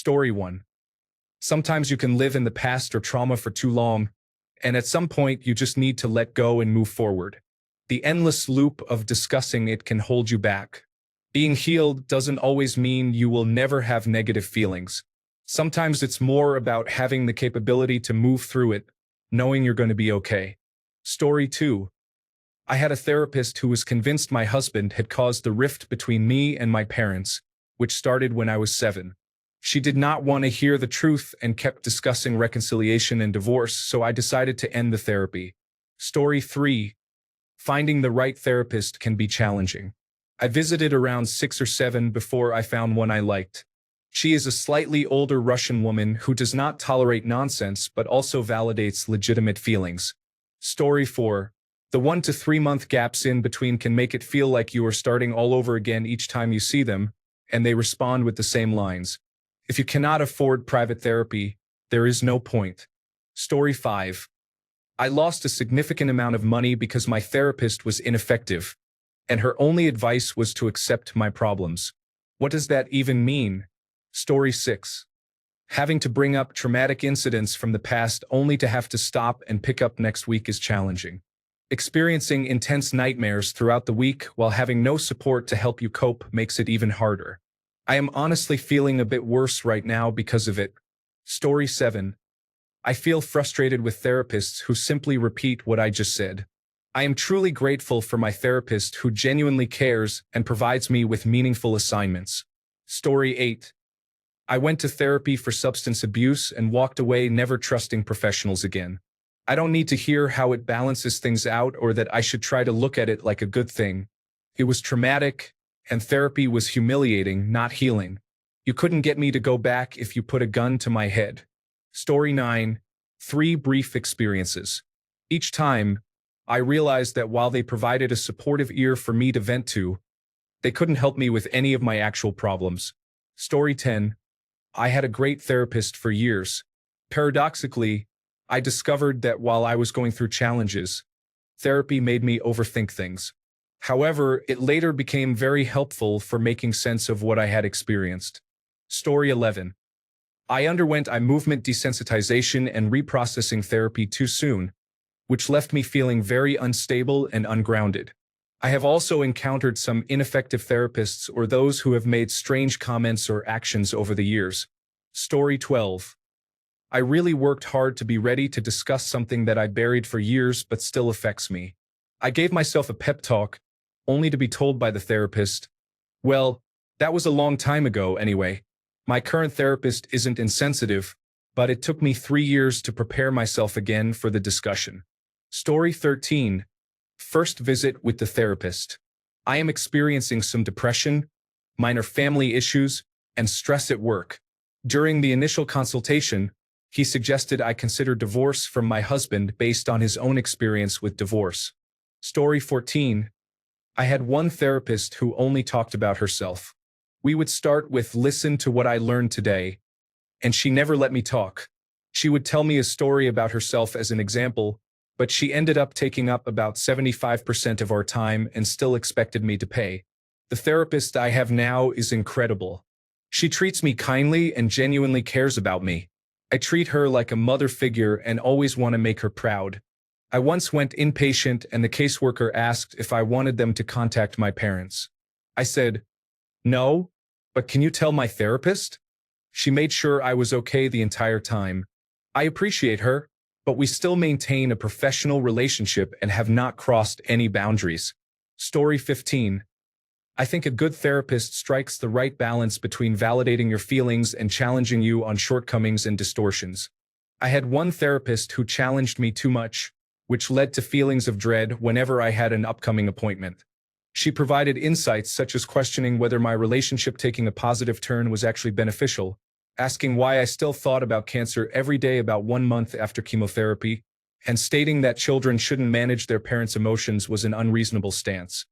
Story 1. Sometimes you can live in the past or trauma for too long, and at some point you just need to let go and move forward. The endless loop of discussing it can hold you back. Being healed doesn't always mean you will never have negative feelings. Sometimes it's more about having the capability to move through it, knowing you're going to be okay. Story 2. I had a therapist who was convinced my husband had caused the rift between me and my parents, which started when I was 7. She did not want to hear the truth and kept discussing reconciliation and divorce, so I decided to end the therapy. Story 3. Finding the right therapist can be challenging. I visited around 6 or 7 before I found one I liked. She is a slightly older Russian woman who does not tolerate nonsense but also validates legitimate feelings. Story 4. The 1 to 3 month gaps in between can make it feel like you are starting all over again each time you see them, and they respond with the same lines. If you cannot afford private therapy, there is no point. Story 5. I lost a significant amount of money because my therapist was ineffective, and her only advice was to accept my problems. What does that even mean? Story 6. Having to bring up traumatic incidents from the past only to have to stop and pick up next week is challenging. Experiencing intense nightmares throughout the week while having no support to help you cope makes it even harder. I am honestly feeling a bit worse right now because of it. Story 7. I feel frustrated with therapists who simply repeat what I just said. I am truly grateful for my therapist who genuinely cares and provides me with meaningful assignments. Story 8. I went to therapy for substance abuse and walked away never trusting professionals again. I don't need to hear how it balances things out or that I should try to look at it like a good thing. It was traumatic, and therapy was humiliating, not healing. You couldn't get me to go back if you put a gun to my head. Story 9. 3 brief experiences. Each time, I realized that while they provided a supportive ear for me to vent to, they couldn't help me with any of my actual problems. Story 10. I had a great therapist for years. Paradoxically, I discovered that while I was going through challenges, therapy made me overthink things. However, it later became very helpful for making sense of what I had experienced. Story 11. I underwent eye movement desensitization and reprocessing therapy too soon, which left me feeling very unstable and ungrounded. I have also encountered some ineffective therapists or those who have made strange comments or actions over the years. Story 12. I really worked hard to be ready to discuss something that I buried for years but still affects me. I gave myself a pep talk, only to be told by the therapist, well, that was a long time ago anyway. My current therapist isn't insensitive, but it took me 3 years to prepare myself again for the discussion. Story 13. First visit with the therapist. I am experiencing some depression, minor family issues, and stress at work. During the initial consultation, he suggested I consider divorce from my husband based on his own experience with divorce. Story 14. I had one therapist who only talked about herself. We would start with listen to what I learned today, and she never let me talk. She would tell me a story about herself as an example, but she ended up taking up about 75% of our time and still expected me to pay. The therapist I have now is incredible. She treats me kindly and genuinely cares about me. I treat her like a mother figure and always want to make her proud. I once went inpatient and the caseworker asked if I wanted them to contact my parents. I said, no, but can you tell my therapist? She made sure I was okay the entire time. I appreciate her, but we still maintain a professional relationship and have not crossed any boundaries. Story 15. I think a good therapist strikes the right balance between validating your feelings and challenging you on shortcomings and distortions. I had one therapist who challenged me too much, which led to feelings of dread whenever I had an upcoming appointment. She provided insights such as questioning whether my relationship taking a positive turn was actually beneficial, asking why I still thought about cancer every day about 1 month after chemotherapy, and stating that children shouldn't manage their parents' emotions was an unreasonable stance.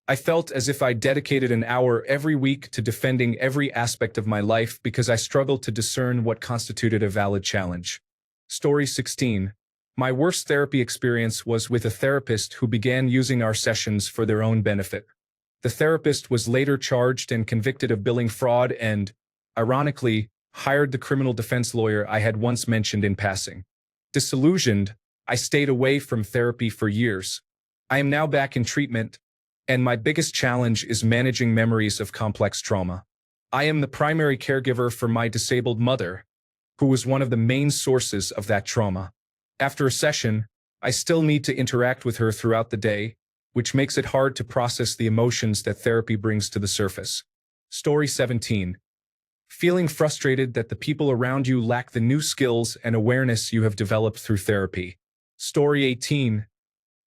I felt as if I dedicated an hour every week to defending every aspect of my life because I struggled to discern what constituted a valid challenge. Story 16. My worst therapy experience was with a therapist who began using our sessions for their own benefit. The therapist was later charged and convicted of billing fraud and, ironically, Hired the criminal defense lawyer I had once mentioned in passing. Disillusioned, I stayed away from therapy for years. I am now back in treatment, and my biggest challenge is managing memories of complex trauma. I am the primary caregiver for my disabled mother, who was one of the main sources of that trauma. After a session, I still need to interact with her throughout the day, which makes it hard to process the emotions that therapy brings to the surface. Story 17. Feeling frustrated that the people around you lack the new skills and awareness you have developed through therapy. Story 18.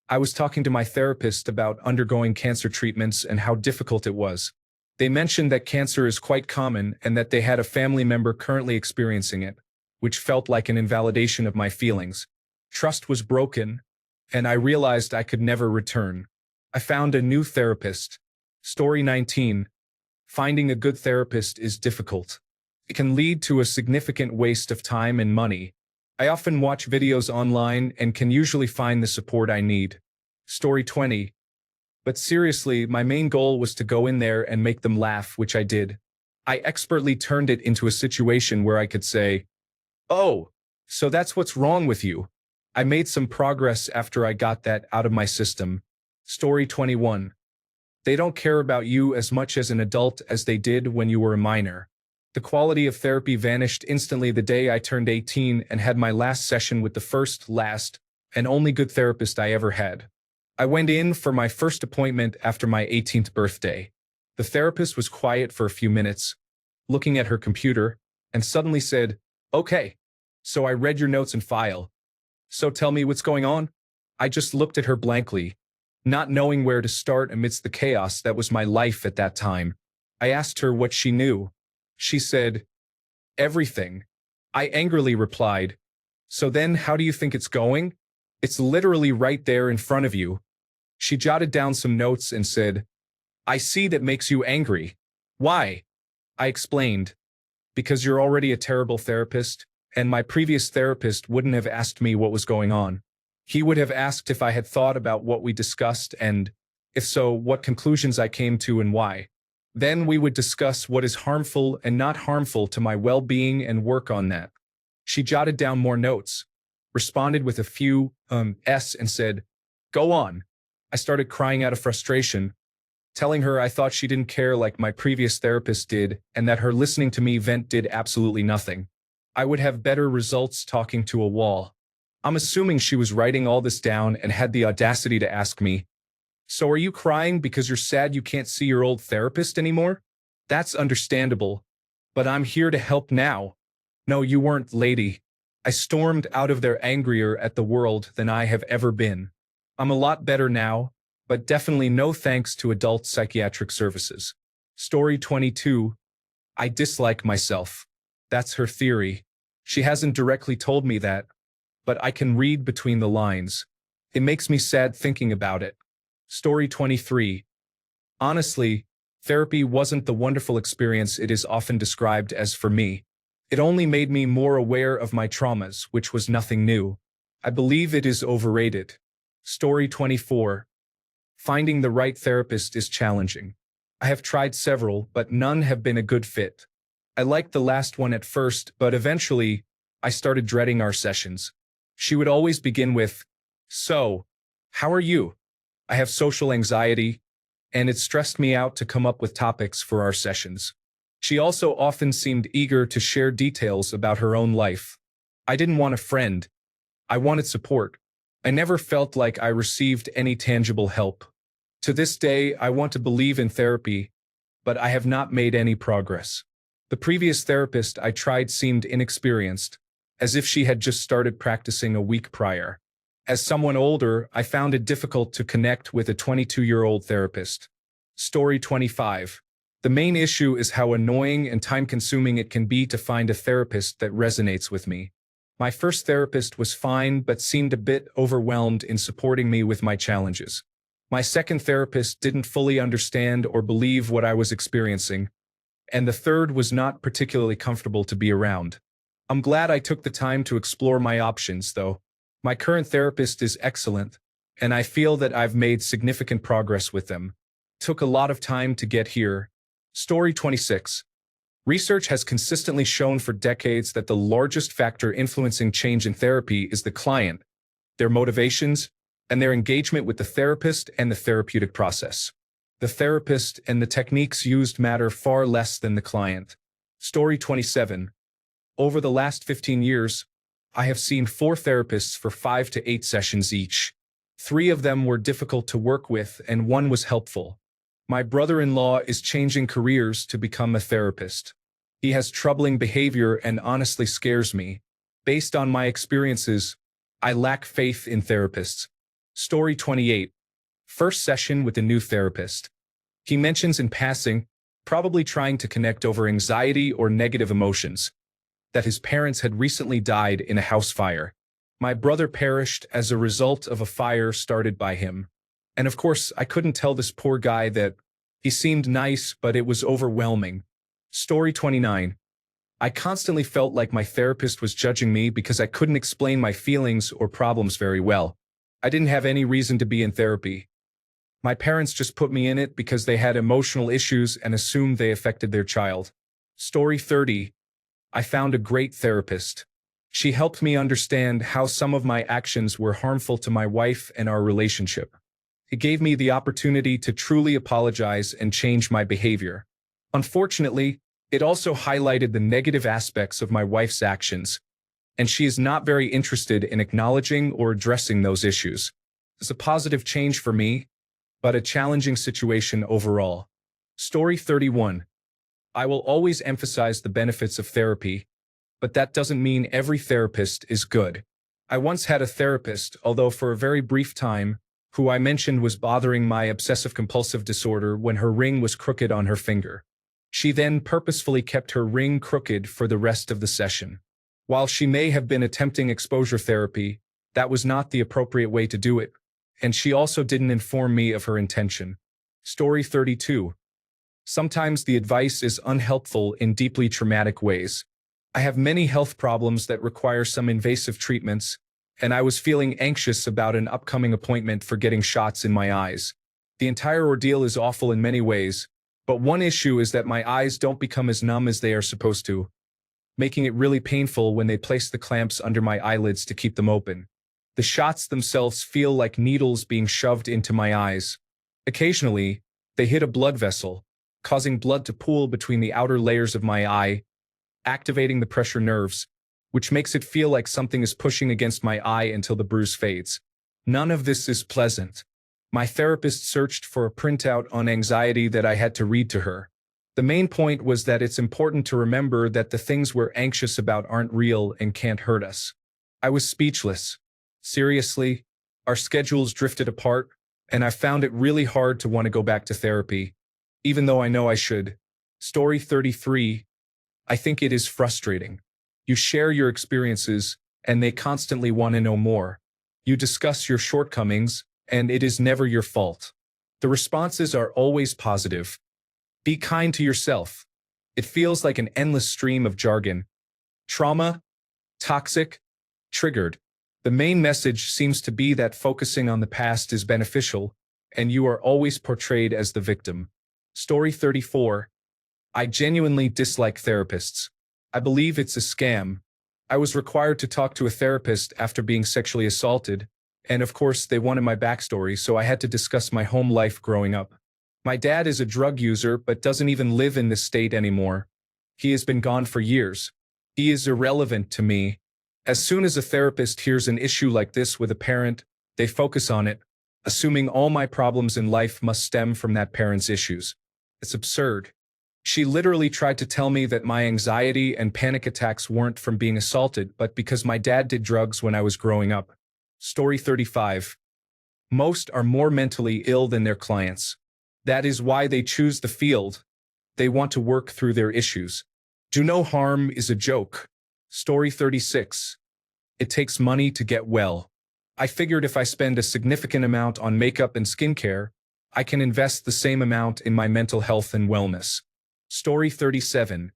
I was talking to my therapist about undergoing cancer treatments and how difficult it was. They mentioned that cancer is quite common and that they had a family member currently experiencing it, which felt like an invalidation of my feelings. Trust was broken, and I realized I could never return. I found a new therapist. Story 19. Finding a good therapist is difficult. It can lead to a significant waste of time and money. I often watch videos online and can usually find the support I need. Story 20. But seriously, my main goal was to go in there and make them laugh, which I did. I expertly turned it into a situation where I could say, "Oh, so that's what's wrong with you." I made some progress after I got that out of my system. Story 21. They don't care about you as much as an adult as they did when you were a minor. The quality of therapy vanished instantly the day I turned 18 and had my last session with the first, last, and only good therapist I ever had. I went in for my first appointment after my 18th birthday. The therapist was quiet for a few minutes, looking at her computer, and suddenly said, "Okay, so I read your notes and file. So tell me what's going on?" I just looked at her blankly, not knowing where to start amidst the chaos that was my life at that time. I asked her what she knew. She said, "Everything." I angrily replied, "So then how do you think it's going? It's literally right there in front of you." She jotted down some notes and said, "I see that makes you angry. Why?" I explained, "Because you're already a terrible therapist, and my previous therapist wouldn't have asked me what was going on. He would have asked if I had thought about what we discussed and, if so, what conclusions I came to and why. Then we would discuss what is harmful and not harmful to my well-being and work on that." She jotted down more notes, responded with a few s and said, "Go on." I started crying out of frustration, telling her I thought she didn't care like my previous therapist did and that her listening to me vent did absolutely nothing. I would have better results talking to a wall. I'm assuming she was writing all this down and had the audacity to ask me, "So are you crying because you're sad you can't see your old therapist anymore? That's understandable, but I'm here to help now." "No, you weren't, lady." I stormed out of there angrier at the world than I have ever been. I'm a lot better now, but definitely no thanks to adult psychiatric services. Story 22. I dislike myself. That's her theory. She hasn't directly told me that, but I can read between the lines. It makes me sad thinking about it. Story 23. Honestly, therapy wasn't the wonderful experience it is often described as for me. It only made me more aware of my traumas, which was nothing new. I believe it is overrated. Story 24. Finding the right therapist is challenging. I have tried several, but none have been a good fit. I liked the last one at first, but eventually, I started dreading our sessions. She would always begin with, "So, how are you?" I have social anxiety, and it stressed me out to come up with topics for our sessions. She also often seemed eager to share details about her own life. I didn't want a friend. I wanted support. I never felt like I received any tangible help. To this day, I want to believe in therapy, but I have not made any progress. The previous therapist I tried seemed inexperienced, as if she had just started practicing a week prior. As someone older, I found it difficult to connect with a 22-year-old therapist. Story 25. The main issue is how annoying and time-consuming it can be to find a therapist that resonates with me. My first therapist was fine but seemed a bit overwhelmed in supporting me with my challenges. My second therapist didn't fully understand or believe what I was experiencing, and the third was not particularly comfortable to be around. I'm glad I took the time to explore my options, though. My current therapist is excellent, and I feel that I've made significant progress with them. Took a lot of time to get here. Story 26. Research has consistently shown for decades that the largest factor influencing change in therapy is the client, their motivations, and their engagement with the therapist and the therapeutic process. The therapist and the techniques used matter far less than the client. Story 27. Over the last 15 years, I have seen 4 therapists for 5 to 8 sessions each. 3 of them were difficult to work with and 1 was helpful. My brother-in-law is changing careers to become a therapist. He has troubling behavior and honestly scares me. Based on my experiences, I lack faith in therapists. Story 28. First session with a new therapist. He mentions in passing, probably trying to connect over anxiety or negative emotions, that his parents had recently died in a house fire. My brother perished as a result of a fire started by him. And of course, I couldn't tell this poor guy that. He seemed nice, but it was overwhelming. Story 29. I constantly felt like my therapist was judging me because I couldn't explain my feelings or problems very well. I didn't have any reason to be in therapy. My parents just put me in it because they had emotional issues and assumed they affected their child. Story 30. I found a great therapist. She helped me understand how some of my actions were harmful to my wife and our relationship. It gave me the opportunity to truly apologize and change my behavior. Unfortunately, it also highlighted the negative aspects of my wife's actions, and she is not very interested in acknowledging or addressing those issues. It's a positive change for me, but a challenging situation overall. Story 31. I will always emphasize the benefits of therapy, but that doesn't mean every therapist is good. I once had a therapist, although for a very brief time, who I mentioned was bothering my obsessive-compulsive disorder when her ring was crooked on her finger. She then purposefully kept her ring crooked for the rest of the session. While she may have been attempting exposure therapy, that was not the appropriate way to do it, and she also didn't inform me of her intention. Story 32. Sometimes the advice is unhelpful in deeply traumatic ways. I have many health problems that require some invasive treatments, and I was feeling anxious about an upcoming appointment for getting shots in my eyes. The entire ordeal is awful in many ways, but one issue is that my eyes don't become as numb as they are supposed to, making it really painful when they place the clamps under my eyelids to keep them open. The shots themselves feel like needles being shoved into my eyes. Occasionally, they hit a blood vessel, causing blood to pool between the outer layers of my eye, activating the pressure nerves, which makes it feel like something is pushing against my eye until the bruise fades. None of this is pleasant. My therapist searched for a printout on anxiety that I had to read to her. The main point was that it's important to remember that the things we're anxious about aren't real and can't hurt us. I was speechless. Seriously, our schedules drifted apart, and I found it really hard to want to go back to therapy, even though I know I should. Story 33. I think it is frustrating. You share your experiences, and they constantly want to know more. You discuss your shortcomings, and it is never your fault. The responses are always positive. Be kind to yourself. It feels like an endless stream of jargon. Trauma, toxic, triggered. The main message seems to be that focusing on the past is beneficial, and you are always portrayed as the victim. Story 34. I genuinely dislike therapists. I believe it's a scam. I was required to talk to a therapist after being sexually assaulted, and of course they wanted my backstory, so I had to discuss my home life growing up. My dad is a drug user but doesn't even live in this state anymore. He has been gone for years. He is irrelevant to me. As soon as a therapist hears an issue like this with a parent, they focus on it, assuming all my problems in life must stem from that parent's issues. It's absurd. She literally tried to tell me that my anxiety and panic attacks weren't from being assaulted, but because my dad did drugs when I was growing up. Story 35. Most are more mentally ill than their clients. That is why they choose the field. They want to work through their issues. Do no harm is a joke. Story 36. It takes money to get well. I figured if I spend a significant amount on makeup and skincare, I can invest the same amount in my mental health and wellness. Story 37.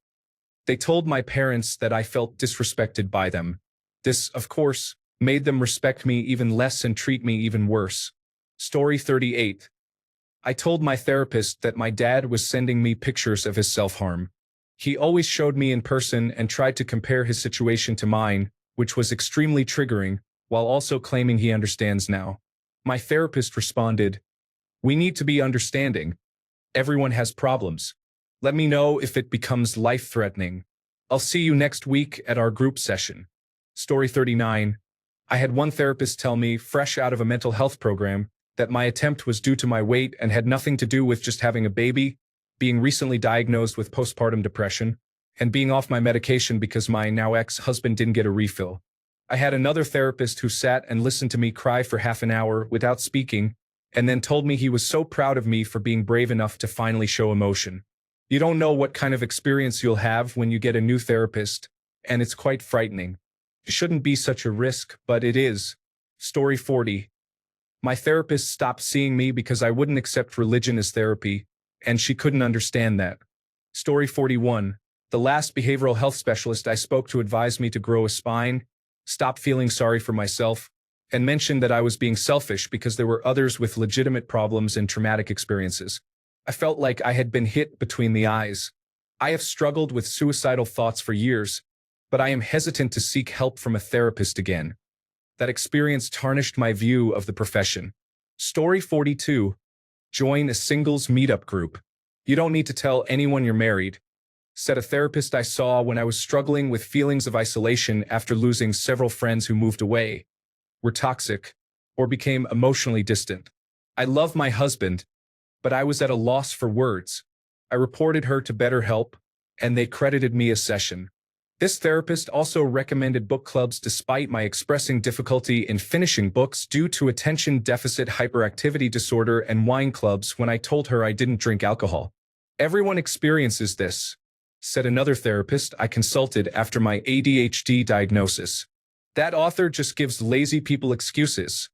They told my parents that I felt disrespected by them. This, of course, made them respect me even less and treat me even worse. Story 38. I told my therapist that my dad was sending me pictures of his self-harm. He always showed me in person and tried to compare his situation to mine, which was extremely triggering, while also claiming he understands now. My therapist responded, "We need to be understanding. Everyone has problems. Let me know if it becomes life-threatening. I'll see you next week at our group session." Story 39. I had one therapist tell me, fresh out of a mental health program, that my attempt was due to my weight and had nothing to do with just having a baby, being recently diagnosed with postpartum depression, and being off my medication because my now ex-husband didn't get a refill. I had another therapist who sat and listened to me cry for half an hour without speaking, and then told me he was so proud of me for being brave enough to finally show emotion. You don't know what kind of experience you'll have when you get a new therapist, and it's quite frightening. It shouldn't be such a risk, but it is. Story 40. My therapist stopped seeing me because I wouldn't accept religion as therapy, and she couldn't understand that. Story 41. The last behavioral health specialist I spoke to advised me to grow a spine, stop feeling sorry for myself, and mentioned that I was being selfish because there were others with legitimate problems and traumatic experiences. I felt like I had been hit between the eyes. I have struggled with suicidal thoughts for years, but I am hesitant to seek help from a therapist again. That experience tarnished my view of the profession. Story 42. Join a singles meetup group. You don't need to tell anyone you're married, said a therapist I saw when I was struggling with feelings of isolation after losing several friends who moved away, were toxic, or became emotionally distant. I love my husband, but I was at a loss for words. I reported her to BetterHelp, and they credited me a session. This therapist also recommended book clubs despite my expressing difficulty in finishing books due to attention deficit hyperactivity disorder, and wine clubs when I told her I didn't drink alcohol. Everyone experiences this, said another therapist I consulted after my ADHD diagnosis. That author just gives lazy people excuses,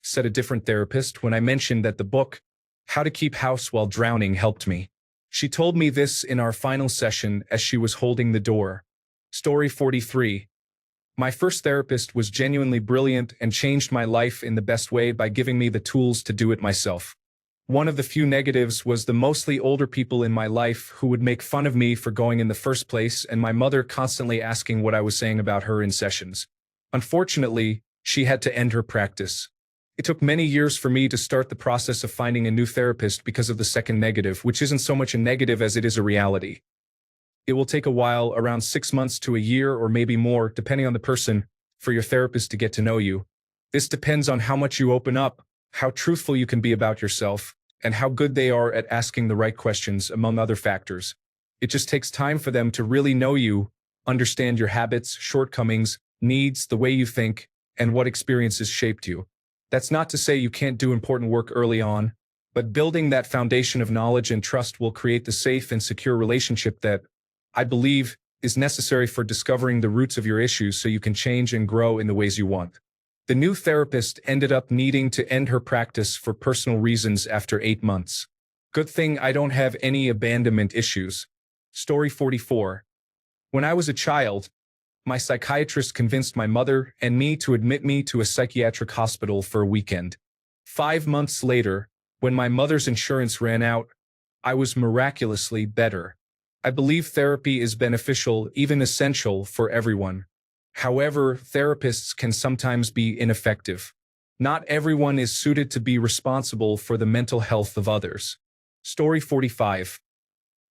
said a different therapist when I mentioned that the book, How to Keep House While Drowning, helped me. She told me this in our final session as she was holding the door. Story 43. My first therapist was genuinely brilliant and changed my life in the best way by giving me the tools to do it myself. One of the few negatives was the mostly older people in my life who would make fun of me for going in the first place, and my mother constantly asking what I was saying about her in sessions. Unfortunately, she had to end her practice. It took many years for me to start the process of finding a new therapist because of the second negative, which isn't so much a negative as it is a reality. It will take a while, around 6 months to a year or maybe more, depending on the person, for your therapist to get to know you. This depends on how much you open up, how truthful you can be about yourself, and how good they are at asking the right questions, among other factors. It just takes time for them to really know you, understand your habits, shortcomings, needs, the way you think, and what experiences shaped you. That's not to say you can't do important work early on, but building that foundation of knowledge and trust will create the safe and secure relationship that, I believe, is necessary for discovering the roots of your issues so you can change and grow in the ways you want. The new therapist ended up needing to end her practice for personal reasons after 8 months. Good thing I don't have any abandonment issues. Story 44. When I was a child, my psychiatrist convinced my mother and me to admit me to a psychiatric hospital for a weekend. 5 months later, when my mother's insurance ran out, I was miraculously better. I believe therapy is beneficial, even essential, for everyone. However, therapists can sometimes be ineffective. Not everyone is suited to be responsible for the mental health of others. Story 45.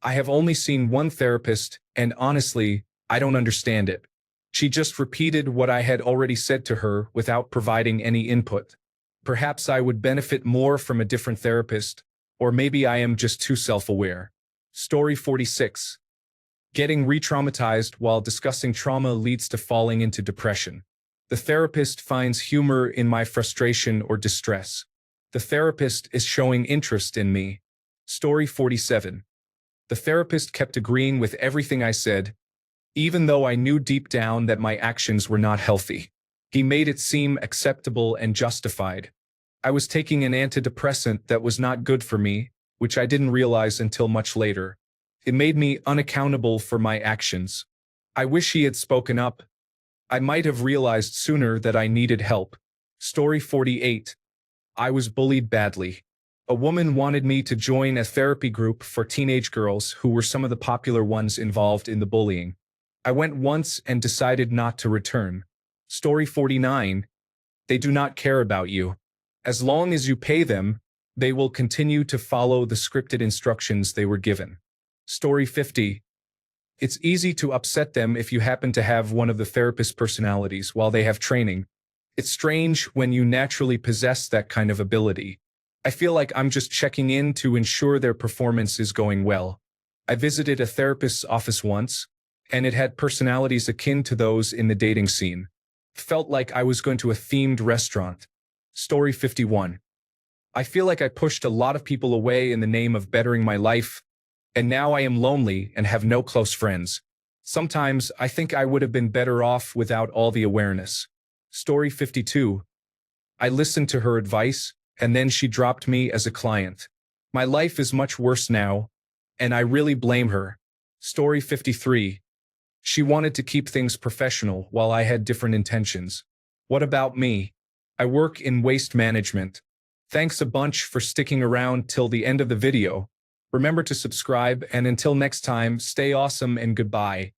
I have only seen one therapist, and honestly, I don't understand it. She just repeated what I had already said to her without providing any input. Perhaps I would benefit more from a different therapist, or maybe I am just too self-aware. Story 46. Getting re-traumatized while discussing trauma leads to falling into depression. The therapist finds humor in my frustration or distress. The therapist is showing interest in me. Story 47. The therapist kept agreeing with everything I said, even though I knew deep down that my actions were not healthy. He made it seem acceptable and justified. I was taking an antidepressant that was not good for me, which I didn't realize until much later. It made me unaccountable for my actions. I wish he had spoken up. I might have realized sooner that I needed help. Story 48. I was bullied badly. A woman wanted me to join a therapy group for teenage girls who were some of the popular ones involved in the bullying. I went once and decided not to return. Story 49. They do not care about you. As long as you pay them, they will continue to follow the scripted instructions they were given. Story 50. It's easy to upset them if you happen to have one of the therapist personalities while they have training. It's strange when you naturally possess that kind of ability. I feel like I'm just checking in to ensure their performance is going well. I visited a therapist's office once, and it had personalities akin to those in the dating scene. Felt like I was going to a themed restaurant. Story 51. I feel like I pushed a lot of people away in the name of bettering my life, and now I am lonely and have no close friends. Sometimes I think I would have been better off without all the awareness. Story 52. I listened to her advice, and then she dropped me as a client. My life is much worse now, and I really blame her. Story 53. She wanted to keep things professional while I had different intentions. What about me? I work in waste management. Thanks a bunch for sticking around till the end of the video. Remember to subscribe, and until next time, stay awesome and goodbye.